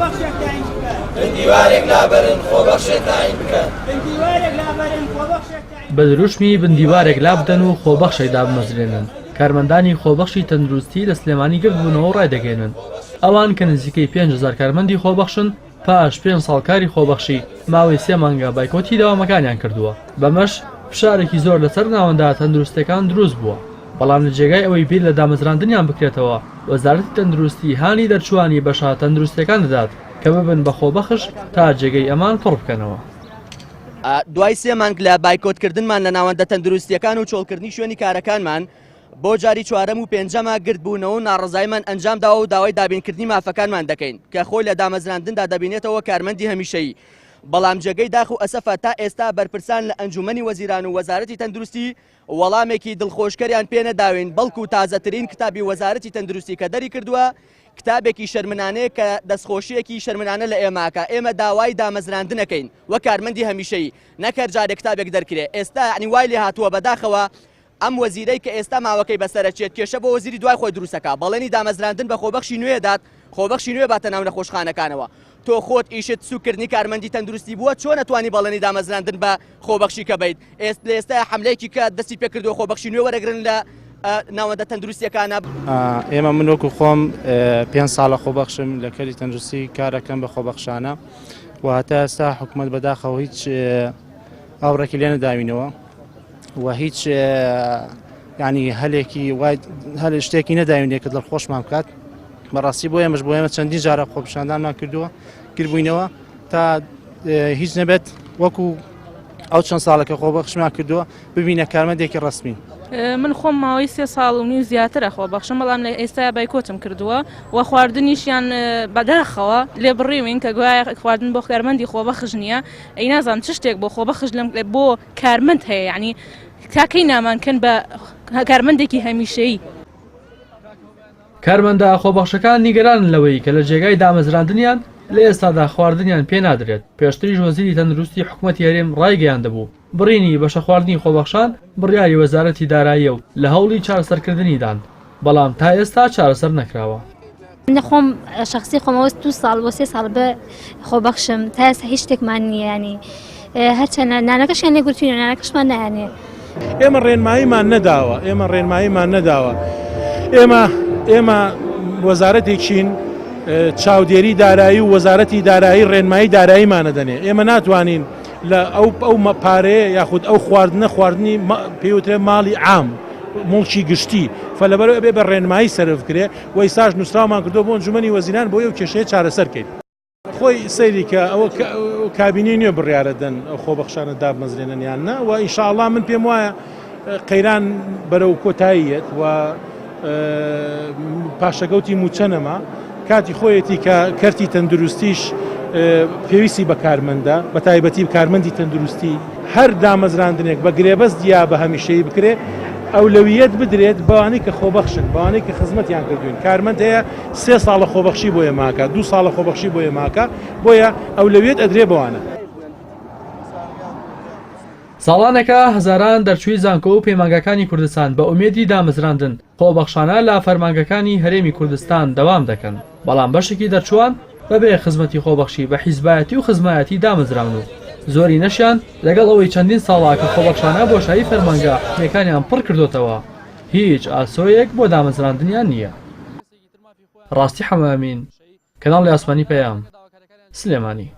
خۆبەخشێک تاین بکەن بندیوارێک لابەرن خۆبەخشێک تاین بکەن بندیوارێک لابەرن خۆبەخشێک تاین بە دروشمی بندیوارێک لابدەن و خۆبەخشێک دابمەزرێنن. کارمەندانی خۆبەخشی تەندروستی لە سلێمانی گرت بوونەوە ڕایدەگەێنن. ئەوان کە نزیکەی 5,000 کارمەندی خۆبەخشن پاش 5 ساڵ کاری خۆبەخشی ماوەی 3 مانگە بایکۆتی داوامەکانیان کردووە. بەمەش فشارێکی زۆر لەسەر ناوەندە تەندروستەکان دروست بووە. بەڵام لە جێگای ئەوەی بیر لە دامەزراندنیان بکرێتەوە، وەزارەتی تەندروستی هانی دەرچوانی بەشە تەندروستەکان دەدات کە ببن بە خۆبەخش تا جێگەی ئەمان پڕ بکەنەوە. دوای 3 مانگ لە بایکۆتکردنمان لە ناوەندە تەندروستیەکان و چۆڵکردنی شوێنی کارەکانمان بۆ جاری 4ەم و 5ەمە گرت بوونەوە و ناڕزایمان ئەنجام داوە و داوای دابینکردنی مافەکانمان دەکەین کە خۆی لە دامەزراندندا دەبینێتەوە کارمەندی هەمیشەیی. بەڵام جێگەی داخ و ئەسەفە تا ئێستا بەرپرسان لە ئەنجومەنی وەزیران و وەزارەتی تەندروستی وەڵامێکی دڵخۆشکەریان پێ نەداوین، بەڵکو تازەترین کتابی وەزارەتی تەندروستی کە دەری کردووە کتابێکی شەرمنانەیە کە دەستخۆشیەکی شەرمنانە لە ئێماکە. ئێمە داوای دامەزراندنەکەین وە کارمەندی هەمیشەیی، نەکرد جارێک کتابێک دەرکرێ. ئێستا عنی وای لێ هاتووە بەداخەوە ئەم وەزیرەی کە ئێستا ماوەکەی بەسەرەچێت کێشە بۆ وەزیری دوای خۆی دروستەکە، بەڵێنی دامەزراندن بە خۆبەخشی نوێ دات، خۆبەخشی نوێ باتە ناو نەخۆشخانەکانەوە. تۆ خۆت ئیشت سوکردنی کارمەندی تەندروستی بووە، چۆن نەتوانی بەڵێنی دامەزراندن بە خۆبەخشی کە بیت؟ ئێستا حملەیەکی کە دەستی پێکردووە خۆبەخشی نوێ وەرەگرن لە ناوەندە تەندروستیەکانە. ئێمە من وەکو خۆم 5 ساڵە خۆبەخشم لە کەری تەندروستی کارەکەم بە خۆبەخشانە و هەتا ئێستا حکوومەت بەداخەوە هیچ ئاوڕێکی لێ نەداوینەوە و هیچ ینی هەل شتێکی نەداوینێ کە دڵخۆشمان بکات. بەڕاستی بۆ ئێمەش بۆ ئێمە چەندین جارە خۆپیشاندانمان کردووە گربووینەوە تا هیچ نەبێت وەکو ئەو چەند ساڵەکە خۆبەخشمان کردووە ببینە کارمەندێکی ڕسمی. من خۆم ماوەی 3 ساڵ و نیو زیاترە خۆبەخشم، بەڵام لە ئێستا بایکۆتم کردووە و خواردنیشیان بەداخەوە لێ بڕیوین کە گوایە خواردن بۆ کارمەندی خۆبەخش نییە. ئەی نازانم چ شتێک بۆ خۆبەخش بۆ کارمەند هەیە، یعنی تاکەی نامانکەن بە کارمەندێکی هەمیشەیی. کارمەندە خۆبەخشەکان نیگەرانن لەوەی کە لە جێگای دامەزراندنیان لە ئێستادا خواردنیان پێ نادرێت. پێشتریش وەزیری تەندروستی حکوومەتی هەرێم ڕایگەیاندەبوو بڕینی بەشە خواردنی خۆبەخشان بڕیاری وەزارەتی داراییە و لە هەوڵی چارەسەرکردنیدان، بەڵام تا ئێستا چارەسەر نەکراوە. خۆم شخصی خۆمەوە 2 ساڵ بۆ 3 ساڵ بە خۆبەخشم تا ئێستا هیچ شتێکمان نییە، ینی هەرچەند نانەکەشیان لێگورتوینە نانەکەشمان نایانێ. ئێمە ڕێنماییمان نەداوە. ئێمە وەزارەتێکین چاودێری دارایی و وەزارەتی دارایی ڕێنمایی داراییمانە دەنێ. ئێمە ناتوانین لە ئەو پارەیە یاخود ئەو خواردنی پێوترێ ماڵی عام مڵکی گشتی فەلەبەرەوە بێ بە ڕێنمایی سەرف کرێ و ئێستاش نووسراومان کردو بۆ ئەنجومەنی وەزیران بۆ ئەو کێشەیە چارەسەرکەین. خۆی سەیری کە ئەوە کابینی نوێ بڕیارە دەن ئەو خۆبەخشانە دابمەزرێنن یان نە، و ئینشاءڵڵا من پێم وایە قەیران بەرەو کۆتاییەت و پاشەکەوتی موچەنەما کاتی خۆیەتی کە کەرتی تەندروستیش پێویستی بە کارمەندە، بە تایبەتی کارمەندی تەندروستی هەر دامەزراندنێک بە گرێبەست یا بە هەمیشەیی بکرێ ئەولەویەت بدرێت بەوانەی کە خۆبەخشن، بەوانەی کە خزمەتیان کردوین. کارمەند هەیە 3 ساڵە خۆبەخشی بۆیە ماکە، 2 ساڵە خۆبەخشی بۆیە ماکە، بۆیە ئەولەویەت ئەدرێ بەوانە. ساڵانێکە هەزاران دەرچووی زانکۆ و پەیمانگەکانی کوردستان بە ئومێدی دامەزراندن خۆبەخشانە لە فەرمانگەکانی هەرێمی کوردستان دەوام دەکەن، بەڵام بەشێکی دەرچووان بەبێ خزمەتی خۆبەخشی بە حیزبایەتی و خزمایەتی دامەزراون و زۆری نەشیان لەگەڵ ئەوەی چەندین ساڵا کە خۆبەخشانە بۆشایی فەرمانگە حکمەکانیان پڕ کردوتەوە هیچ ئاسۆیەک بۆ دامەزراندنیان نییە. ڕاستی حەمامین، کەناڵی ئاسمانی پەیام، سلێمانی.